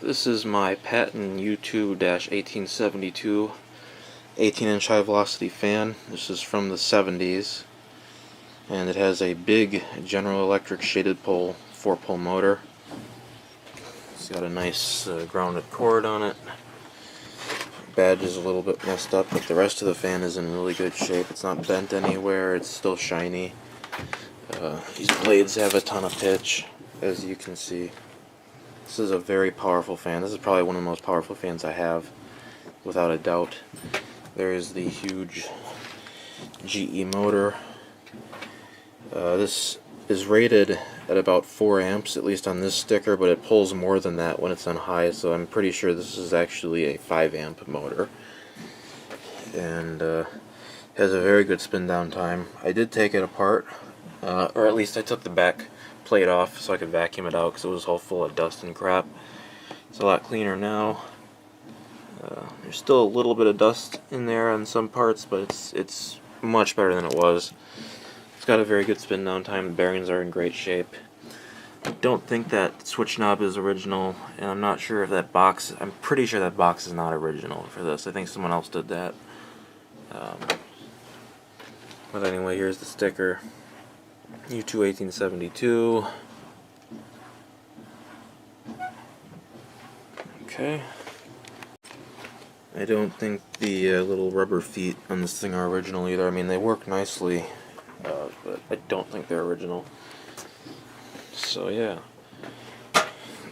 This is my Patton U2-1872 18-inch high velocity fan. This is from the 70s, and it has a big General Electric shaded pole 4-pole motor. It's got a nice grounded cord on it. Badge is a little bit messed up, but the rest of the fan is in really good shape. It's not bent anywhere, it's still shiny. These blades have a ton of pitch, as you can see. This is a very powerful fan. This is probably one of the most powerful fans I have, without a doubt. There is the huge GE motor. This is rated at about 4 amps, at least on this sticker, but it pulls more than that when it's on high, so I'm pretty sure this is actually a 5 amp motor. And has a very good spin down time. I did take it apart, or at least I took the back plate off so I could vacuum it out because it was all full of dust and crap. It's a lot cleaner now. There's still a little bit of dust in there on some parts, but it's much better than it was. It's got a very good spin down time. The bearings are in great shape. I don't think that switch knob is original, and I'm not sure if that box, I'm pretty sure that box is not original for this. I think someone else did that. But anyway, here's the sticker. U2-1872. Okay. I don't think the little rubber feet on this thing are original either. I mean, they work nicely, but I don't think they're original. So yeah,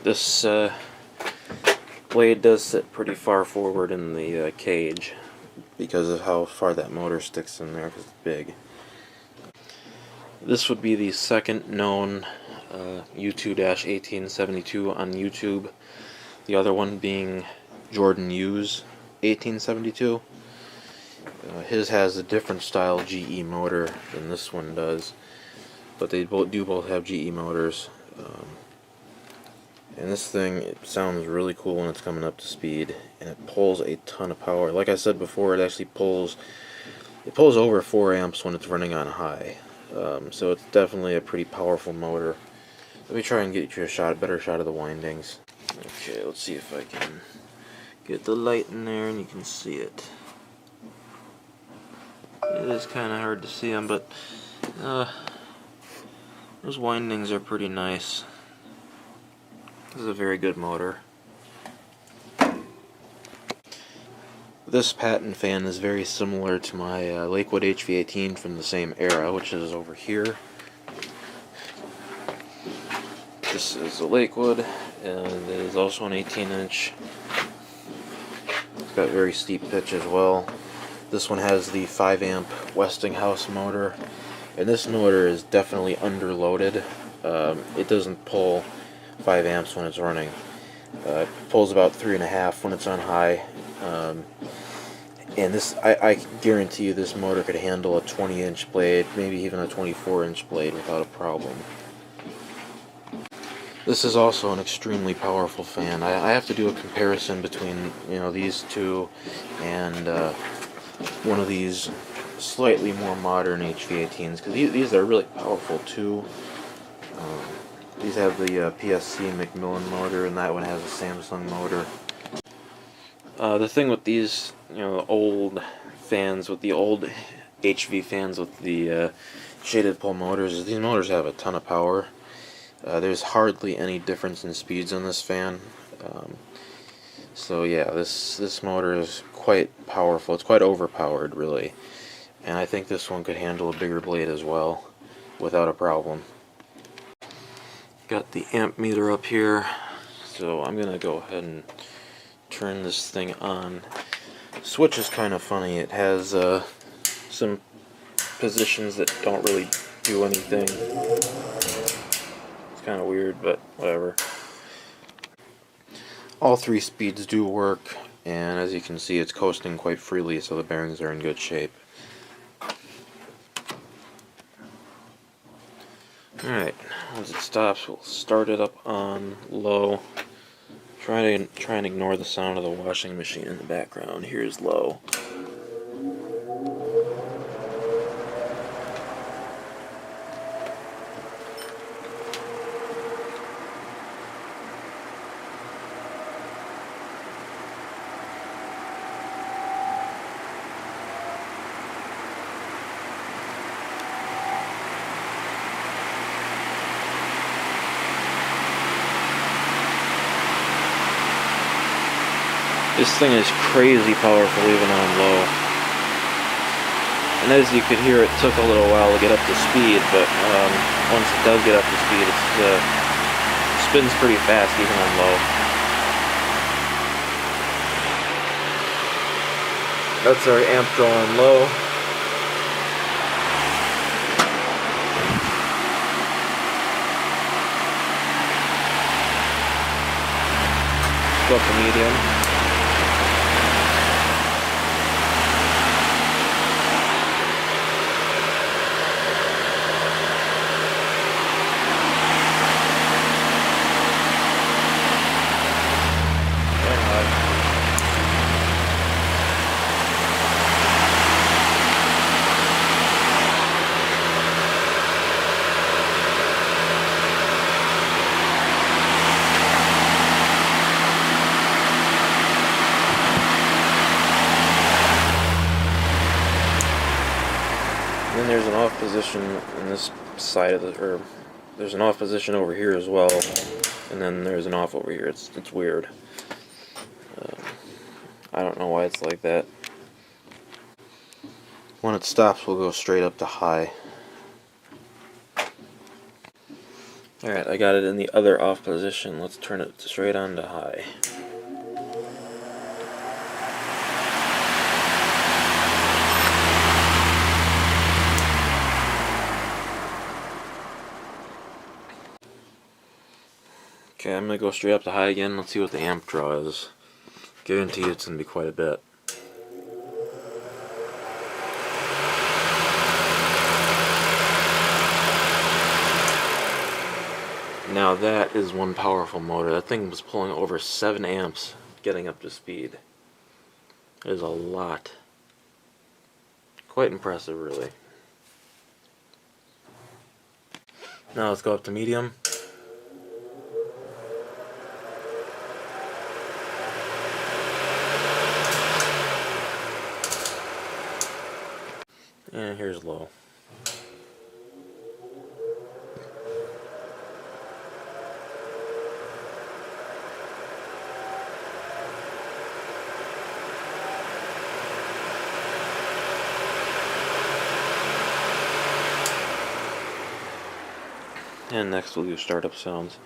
this blade does sit pretty far forward in the cage because of how far that motor sticks in there, because it's big. This would be the second known U2-1872 on YouTube. The other one being Jordan U's 1872. His has a different style GE motor than this one does, but they both have GE motors. And this thing, it sounds really cool when it's coming up to speed, and it pulls a ton of power. Like I said before, it actually pulls over 4 amps when it's running on high. So it's definitely a pretty powerful motor. Let me try and get you a better shot of the windings. Okay, let's see if I can get the light in there and you can see it. It is kind of hard to see them, but those windings are pretty nice. This is a very good motor. This Patton fan is very similar to my Lakewood HV18 from the same era, which is over here. This is a Lakewood, and it is also an 18-inch. It's got very steep pitch as well. This one has the 5 amp Westinghouse motor, and this motor is definitely underloaded. It doesn't pull 5 amps when it's running. It pulls about 3.5 when it's on high. And this, I guarantee you this motor could handle a 20-inch blade, maybe even a 24-inch blade without a problem. This is also an extremely powerful fan. I have to do a comparison between, these two and one of these slightly more modern HV18s, because these are really powerful too. These have the PSC Macmillan motor, and that one has a Samsung motor. The thing with these, the old fans, with the old HV fans with the shaded pole motors, is these motors have a ton of power. There's hardly any difference in speeds on this fan. So yeah, this motor is quite powerful. It's quite overpowered, really. And I think this one could handle a bigger blade as well, without a problem. Got the amp meter up here, so I'm gonna go ahead and turn this thing on. Switch is kind of funny. It has some positions that don't really do anything. It's kind of weird, but whatever. All 3 speeds do work, and as you can see, it's coasting quite freely, so the bearings are in good shape. Alright, once it stops, we'll start it up on low. Try and ignore the sound of the washing machine in the background. Here's low. This thing is crazy powerful even on low. And as you could hear, it took a little while to get up to speed, but once it does get up to speed, it spins pretty fast even on low. That's our amp draw on low. Go up to medium. And then there's an off position in this side of the, or there's an off position over here as well, and then there's an off over here. It's weird. I don't know why it's like that. When it stops, we'll go straight up to high. Alright, I got it in the other off position. Let's turn it straight on to high. Okay, I'm going to go straight up to high again. Let's see what the amp draw is. Guaranteed it's going to be quite a bit. Now that is one powerful motor. That thing was pulling over 7 amps getting up to speed. It is a lot. Quite impressive, really. Now let's go up to medium. And here's low. And next we'll do startup sounds.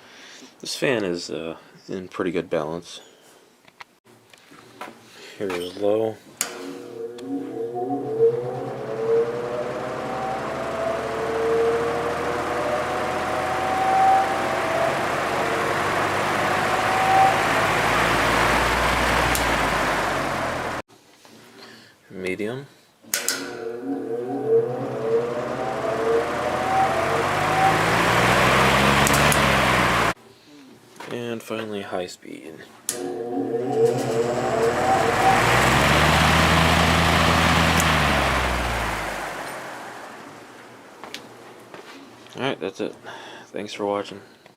This fan is in pretty good balance. Here's low. Medium. And finally high speed. Alright, that's it. Thanks for watching.